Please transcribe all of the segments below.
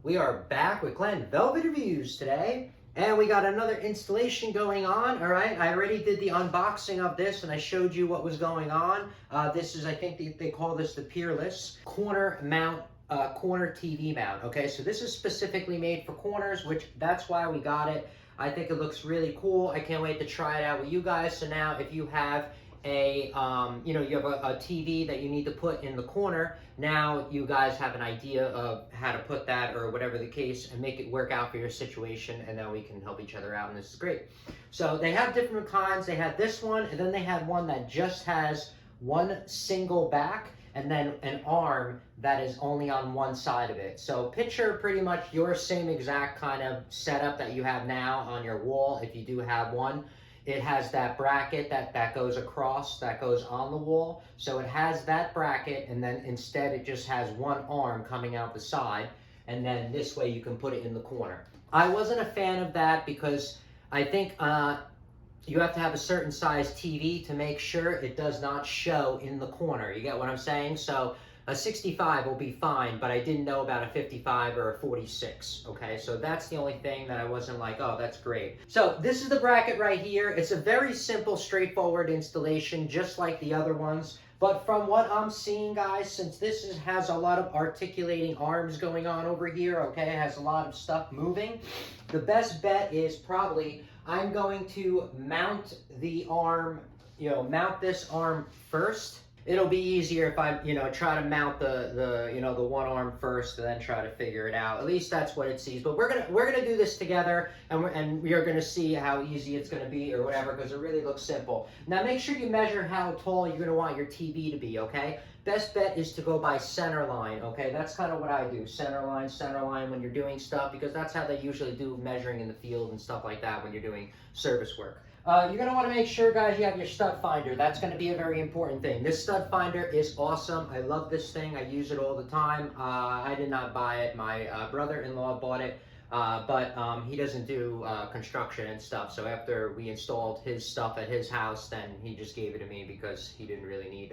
We are back with Glenn Velvet Reviews today, and we got another installation going on. All right, I already did the unboxing of this, and I showed you what was going on. This is, I think they call this the Peerless corner mount, corner TV mount. Okay, so this is specifically made for corners, which that's why we got it. I think it looks really cool. I can't wait to try it out with you guys. So now, if you have a you have a TV that you need to put in the corner, now you guys have an idea of how to put that, or whatever the case, and make it work out for your situation, and now we can help each other out, and this is great. So they have different kinds. They had this one, and then they had one that just has one single back and then an arm that is only on one side of it. So picture pretty much your same exact kind of setup that you have now on your wall, if you do have one. It has that bracket that goes across, that goes on the wall. So it has that bracket, and then instead it just has one arm coming out the side, and then this way you can put it in the corner. I wasn't a fan of that because I think you have to have a certain size TV to make sure it does not show in the corner. You get what I'm saying? So a 65 will be fine, but I didn't know about a 55 or a 46, okay? So that's the only thing that I wasn't like, oh, that's great. So this is the bracket right here. It's a very simple, straightforward installation, just like the other ones. But from what I'm seeing, guys, since this has a lot of articulating arms going on over here, okay, it has a lot of stuff moving, the best bet is probably I'm going to mount the arm, mount this arm first. It'll be easier if I, try to mount the one arm first and then try to figure it out. At least that's what it sees. But we're gonna do this together, and we are gonna see how easy it's gonna be or whatever, because it really looks simple. Now make sure you measure how tall you're gonna want your TV to be, okay? Best bet is to go by center line, okay? That's kind of what I do, center line when you're doing stuff, because that's how they usually do measuring in the field and stuff like that when you're doing service work. You're going to want to make sure, guys, you have your stud finder. That's going to be a very important thing. This stud finder is awesome. I love this thing. I use it all the time. I did not buy it. My brother-in-law bought it, but he doesn't do construction and stuff. So after we installed his stuff at his house, then he just gave it to me because he didn't really need,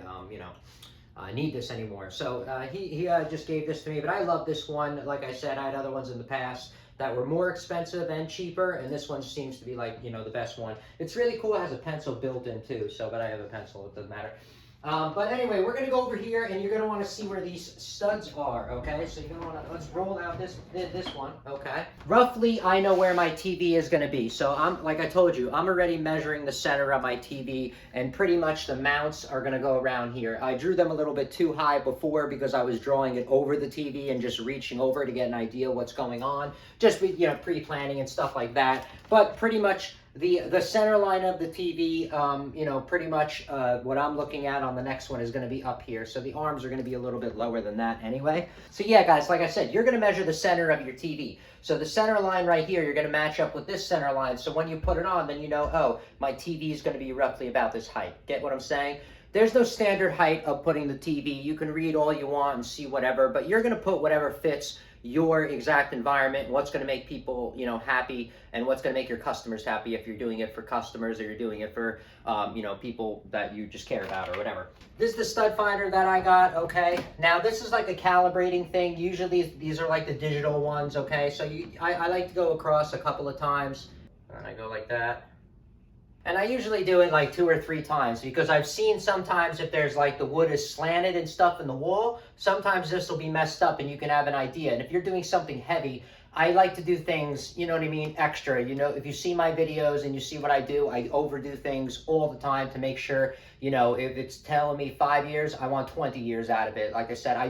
need this anymore. So he just gave this to me, but I love this one. Like I said, I had other ones in the past that were more expensive and cheaper, and this one seems to be like, the best one. It's really cool. It has a pencil built in too, so, but I have a pencil, it doesn't matter. But anyway, we're gonna go over here, and you're gonna wanna see where these studs are, okay? So you're gonna wanna, let's roll out this one, okay? Roughly, I know where my TV is gonna be. So like I told you, I'm already measuring the center of my TV, and pretty much the mounts are gonna go around here. I drew them a little bit too high before because I was drawing it over the TV and just reaching over to get an idea what's going on. Just, pre-planning and stuff like that. But pretty much, the center line of the TV, pretty much what I'm looking at on the next one is going to be up here. So the arms are going to be a little bit lower than that anyway. So yeah, guys, like I said, you're going to measure the center of your TV. So the center line right here, you're going to match up with this center line. So when you put it on, then oh, my TV is going to be roughly about this height. Get what I'm saying? There's no standard height of putting the TV. You can read all you want and see whatever, but you're going to put whatever fits your exact environment, what's going to make people, happy, and what's going to make your customers happy, if you're doing it for customers or you're doing it for, people that you just care about or whatever. This is the stud finder that I got, okay? Now, this is like a calibrating thing. Usually, these are like the digital ones, okay? So I like to go across a couple of times, and I go like that. And I usually do it like 2 or 3 times, because I've seen sometimes if there's like the wood is slanted and stuff in the wall, sometimes this will be messed up and you can have an idea. And if you're doing something heavy, I like to do things, extra. If you see my videos and you see what I do, I overdo things all the time to make sure, if it's telling me 5 years, I want 20 years out of it. Like I said, I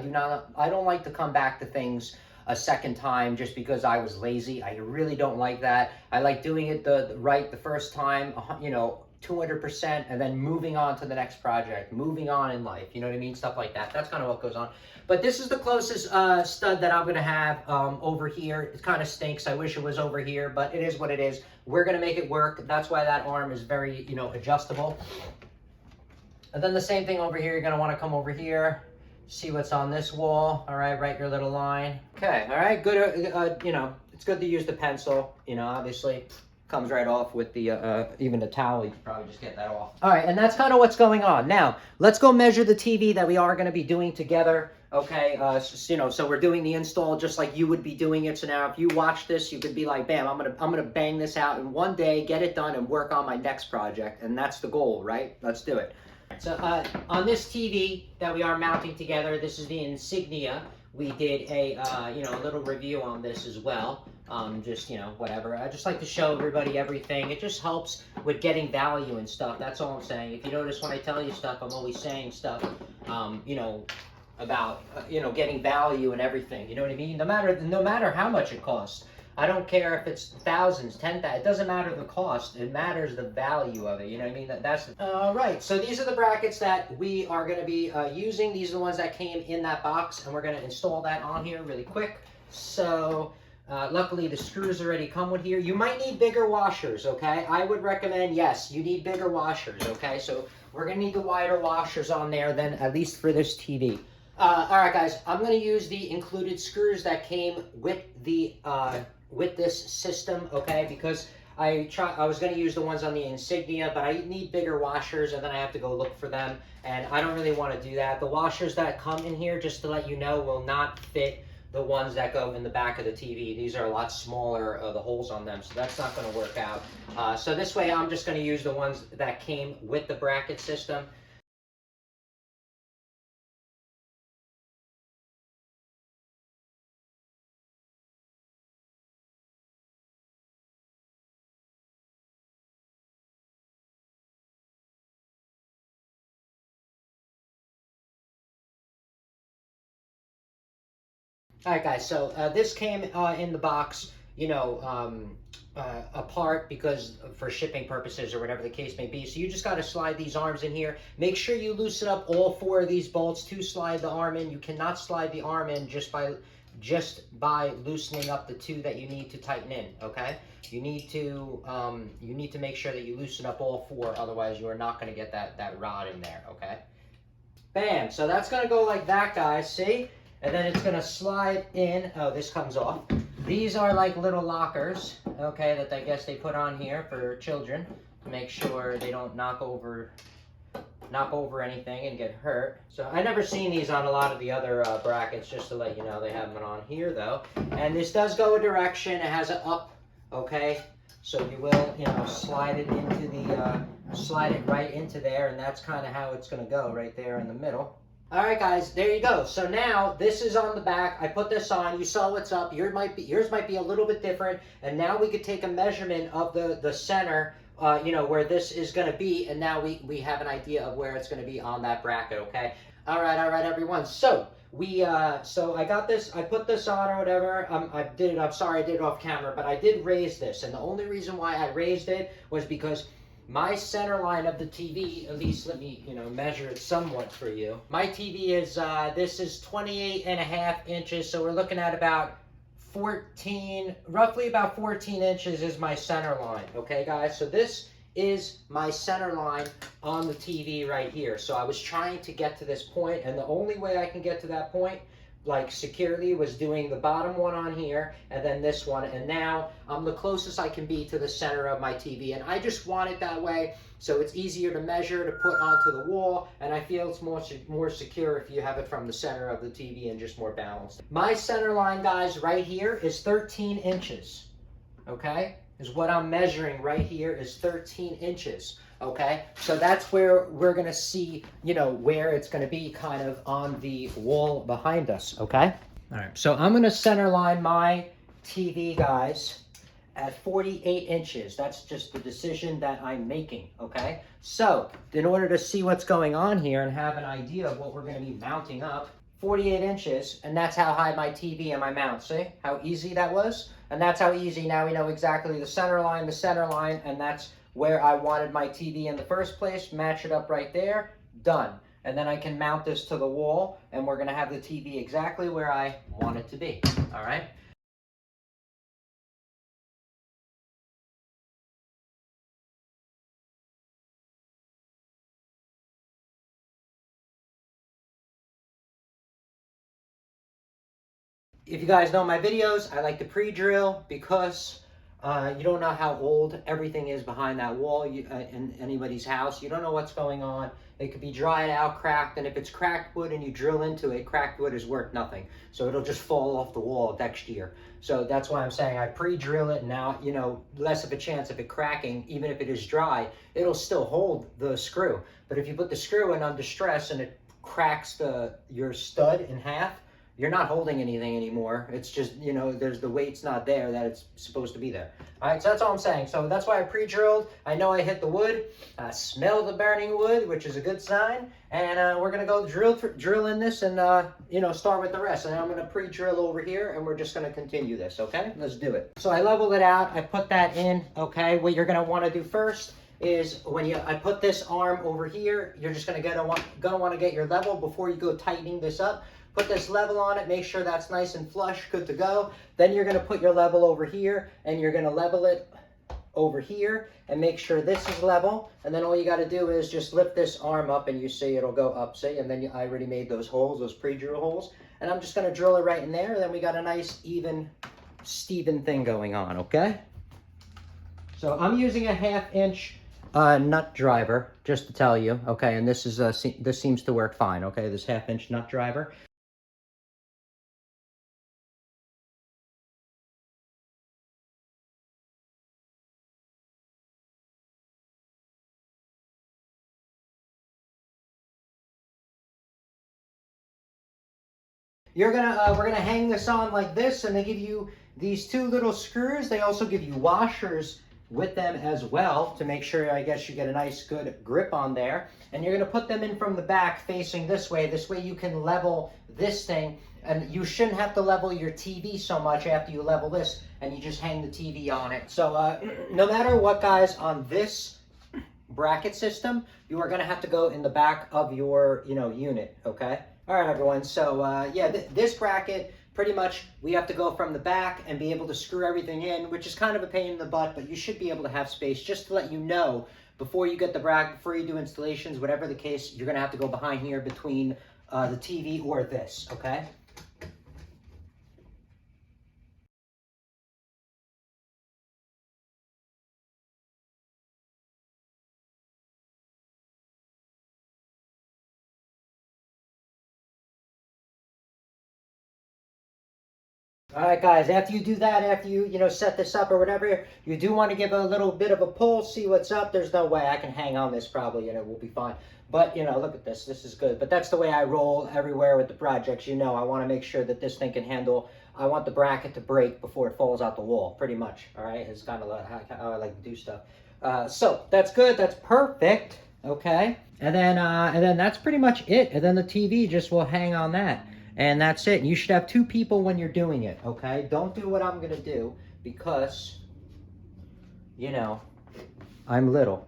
don't like to come back to things a second time just because I was lazy. I really don't like that. I like doing it right the first time, 200%, and then moving on to the next project, moving on in life, you know what I mean? Stuff like that. That's kind of what goes on. But this is the closest stud that I'm going to have over here. It kind of stinks. I wish it was over here, but it is what it is. We're going to make it work. That's why that arm is very, adjustable. And then the same thing over here. You're going to want to come over here, see what's on this wall. All right, write your little line. Okay, all right, good. It's good to use the pencil. Obviously, comes right off with the even the towel. You can probably just get that off. All right, and that's kind of what's going on. Now, let's go measure the TV that we are going to be doing together. Okay, so we're doing the install just like you would be doing it. So now if you watch this, you could be like, bam, I'm gonna bang this out in one day, get it done, and work on my next project. And that's the goal, right? Let's do it. So on this TV that we are mounting together, this is the Insignia. We did a a little review on this as well. Just whatever. I just like to show everybody everything. It just helps with getting value and stuff. That's all I'm saying. If you notice when I tell you stuff, I'm always saying stuff. About getting value and everything. You know what I mean? No matter how much it costs. I don't care if it's thousands, 10,000. It doesn't matter the cost. It matters the value of it. You know what I mean? That's all right. So these are the brackets that we are going to be using. These are the ones that came in that box, and we're going to install that on here really quick. So luckily the screws already come with here. You might need bigger washers. Okay, I would recommend, yes, you need bigger washers. Okay, so we're going to need the wider washers on there then, at least for this TV. All right, guys, I'm going to use the included screws that came with the with this system, okay? Because I was going to use the ones on the Insignia, but I need bigger washers, and then I have to go look for them, and I don't really want to do that. The washers that come in here, just to let you know, will not fit the ones that go in the back of the TV. These are a lot smaller, the holes on them, so that's not going to work out. So this way, I'm just going to use the ones that came with the bracket system. All right, guys, so this came in the box, apart because for shipping purposes or whatever the case may be. So you just got to slide these arms in here. Make sure you loosen up all 4 of these bolts to slide the arm in. You cannot slide the arm in just by loosening up the 2 that you need to tighten in, okay? You need to make sure that you loosen up all 4, otherwise you are not going to get that rod in there, okay? Bam, so that's going to go like that, guys, see? And then it's going to slide in. Oh, this comes off. These are like little lockers, okay, that I guess they put on here for children to make sure they don't knock over anything and get hurt. So I never seen these on a lot of the other brackets, just to let you know. They have them on here, though. And this does go a direction. It has an up, okay? So you will, slide it into slide it right into there, and that's kind of how it's going to go, right there in the middle. All right, guys, there you go. So now this is on the back. I put this on. You saw what's up. Yours might be a little bit different. And now we could take a measurement of the center, where this is going to be. And now we have an idea of where it's going to be on that bracket, okay? All right, everyone. So so I got this. I put this on or whatever. I'm sorry I did it off camera, but I did raise this. And the only reason why I raised it was because my center line of the TV, at least let me, measure it somewhat for you. My TV is, this is 28.5 inches, so we're looking at about roughly about 14 inches is my center line, okay, guys? So this is my center line on the TV right here. So I was trying to get to this point, and the only way I can get to that point, like securely, was doing the bottom one on here and then this one, and now I'm the closest I can be to the center of my TV, and I just want it that way so it's easier to measure, to put onto the wall, and I feel it's more secure if you have it from the center of the TV and just more balanced. My center line, guys, right here is 13 inches, okay? Is what I'm measuring right here is 13 inches. Okay, so that's where we're gonna see, where it's gonna be kind of on the wall behind us, okay? All right, so I'm gonna center line my TV, guys, at 48 inches. That's just the decision that I'm making, okay? So, in order to see what's going on here and have an idea of what we're gonna be mounting up, 48 inches, and that's how high my TV and my mount. See how easy that was? And that's how easy, now we know exactly the center line, and that's where I wanted my TV in the first place. Match it up right there, done. And then I can mount this to the wall, and we're gonna have the TV exactly where I want it to be, all right? If you guys know my videos, I like to pre-drill because You don't know how old everything is behind that wall in anybody's house. You don't know what's going on. It could be dried out, cracked, and if it's cracked wood and you drill into it, cracked wood is worth nothing. So it'll just fall off the wall next year. So that's why I'm saying I pre-drill it. Now, you know, less of a chance of it cracking. Even if it is dry, it'll still hold the screw. But if you put the screw in under stress and it cracks your stud in half, you're not holding anything anymore. It's just, you know, there's the weight's not there that it's supposed to be there. All right, so that's all I'm saying. So that's why I pre-drilled. I know I hit the wood. I smell the burning wood, which is a good sign. And we're gonna go drill in this and, you know, start with the rest. And I'm gonna pre-drill over here and we're just gonna continue this, okay? Let's do it. So I leveled it out, I put that in, okay? What you're gonna wanna do first is I put this arm over here, you're just gonna wanna get your level before you go tightening this up. Put this level on it, make sure that's nice and flush, good to go. Then you're gonna put your level over here and you're gonna level it over here and make sure this is level. And then all you gotta do is just lift this arm up and you see it'll go up, see? And then I already made those holes, those pre-drill holes. And I'm just gonna drill it right in there. And then we got a nice even Steven thing going on, okay? So I'm using a 1/2 inch nut driver, just to tell you, okay? And this seems to work fine, okay? This 1/2 inch nut driver. We're gonna hang this on like this, and they give you these 2 little screws. They also give you washers with them as well to make sure, I guess, you get a nice good grip on there. And you're gonna put them in from the back facing this way. This way you can level this thing, and you shouldn't have to level your TV so much after you level this, and you just hang the TV on it. So no matter what, guys, on this bracket system, you are gonna have to go in the back of your, you know, unit, okay? All right, everyone, so yeah, this bracket, pretty much, we have to go from the back and be able to screw everything in, which is kind of a pain in the butt, but you should be able to have space. Just to let you know, before you get the bracket, before you do installations, whatever the case, you're gonna have to go behind here between the TV or this, okay? All right, guys, after you do that, after you set this up or whatever, you do want to give a little bit of a pull, see what's up. There's no way I can hang on this probably and it will be fine. But, you know, look at this. This is good. But that's the way I roll everywhere with the projects. You know, I want to make sure that this thing can handle, I want the bracket to break before it falls out the wall, pretty much. All right, it's kind of how I like to do stuff. So that's good. That's perfect. Okay. And then that's pretty much it. And then the TV just will hang on that. And that's it. You should have 2 people when you're doing it, okay? Don't do what I'm going to do because, you know, I'm little.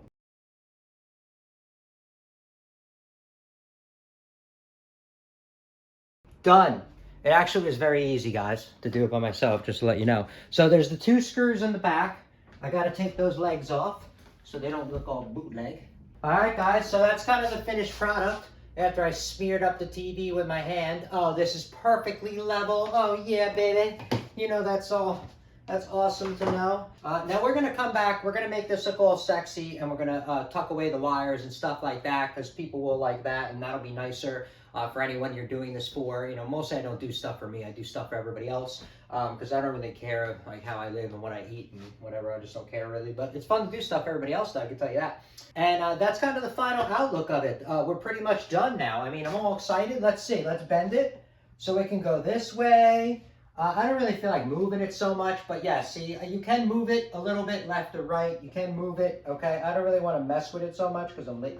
Done. It actually was very easy, guys, to do it by myself, just to let you know. So there's the 2 screws in the back. I got to take those legs off so they don't look all bootleg. All right, guys, so that's kind of the finished product. After I smeared up the TV with my hand. Oh, this is perfectly level. Oh, yeah, baby. You know, that's awesome to know. Now we're going to come back. We're going to make this look all sexy, and we're going to tuck away the wires and stuff like that, because people will like that, and that'll be nicer for anyone you're doing this for. You know, mostly I don't do stuff for me. I do stuff for everybody else, because I don't really care like how I live and what I eat and whatever. I just don't care really. But it's fun to do stuff for everybody else, though, I can tell you that. And that's kind of the final outlook of it. We're pretty much done now. I mean, I'm all excited. Let's see. Let's bend it so it can go this way. I don't really feel like moving it so much, but yeah, see, you can move it a little bit left or right. You can move it, okay? I don't really want to mess with it so much because I'm late,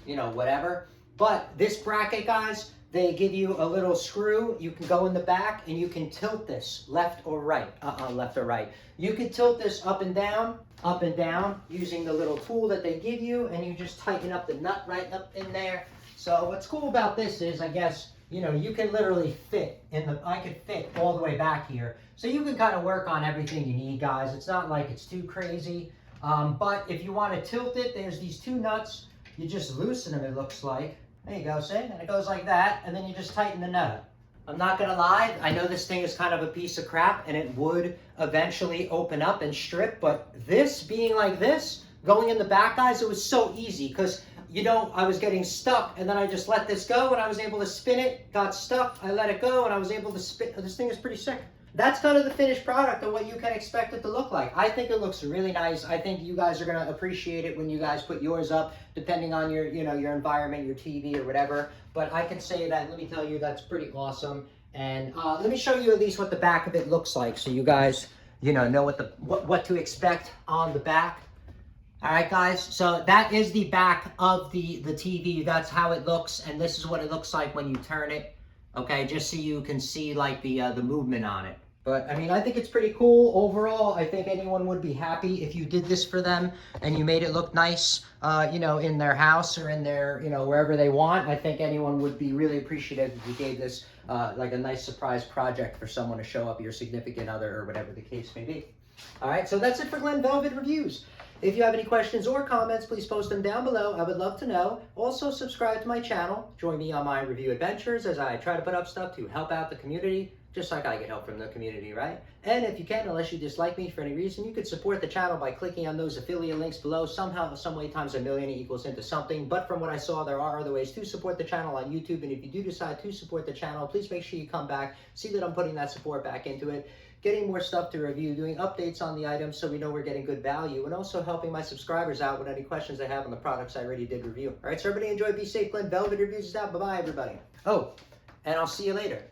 you know, whatever. But this bracket, guys, they give you a little screw. You can go in the back and you can tilt this left or right. Left or right. You can tilt this up and down using the little tool that they give you, and you just tighten up the nut right up in there. So what's cool about this is, I guess, you know, you can literally fit I could fit all the way back here. So you can kind of work on everything you need, guys. It's not like it's too crazy. But if you want to tilt it, there's these 2 nuts. You just loosen them, it looks like. There you go, see? And it goes like that, and then you just tighten the nut. I'm not gonna lie, I know this thing is kind of a piece of crap and it would eventually open up and strip, but this being like this, going in the back, guys, it was so easy because, you know, I was getting stuck and then I just let this go and I was able to spin it, got stuck, I let it go and I was able to spin. This thing is pretty sick. That's kind of the finished product of what you can expect it to look like. I think it looks really nice. I think you guys are gonna appreciate it when you guys put yours up, depending on your, you know, your environment, your TV or whatever. But I can say that, let me tell you, that's pretty awesome. And let me show you at least what the back of it looks like, so you guys, you know what to expect on the back. All right, guys. So that is the back of the TV. That's how it looks, and this is what it looks like when you turn it. Okay, just so you can see like the movement on it. But I mean, I think it's pretty cool overall. I think anyone would be happy if you did this for them and you made it look nice, you know, in their house or in their, you know, wherever they want. I think anyone would be really appreciative if you gave this like a nice surprise project for someone to show up, your significant other or whatever the case may be. All right, so that's it for Glenn Velvet Reviews. If you have any questions or comments, please post them down below. I would love to know. Also, subscribe to my channel. Join me on my review adventures as I try to put up stuff to help out the community, just like I get help from the community, right? And if you can, unless you dislike me for any reason, you could support the channel by clicking on those affiliate links below. Somehow, some way, times a million equals into something. But from what I saw, there are other ways to support the channel on YouTube. And if you do decide to support the channel, please make sure you come back, see that I'm putting that support back into it, getting more stuff to review, doing updates on the items so we know we're getting good value, and also helping my subscribers out with any questions they have on the products I already did review. All right, so everybody enjoy, be safe. Glenn Velvet Reviews is out. Bye-bye, everybody. Oh, and I'll see you later.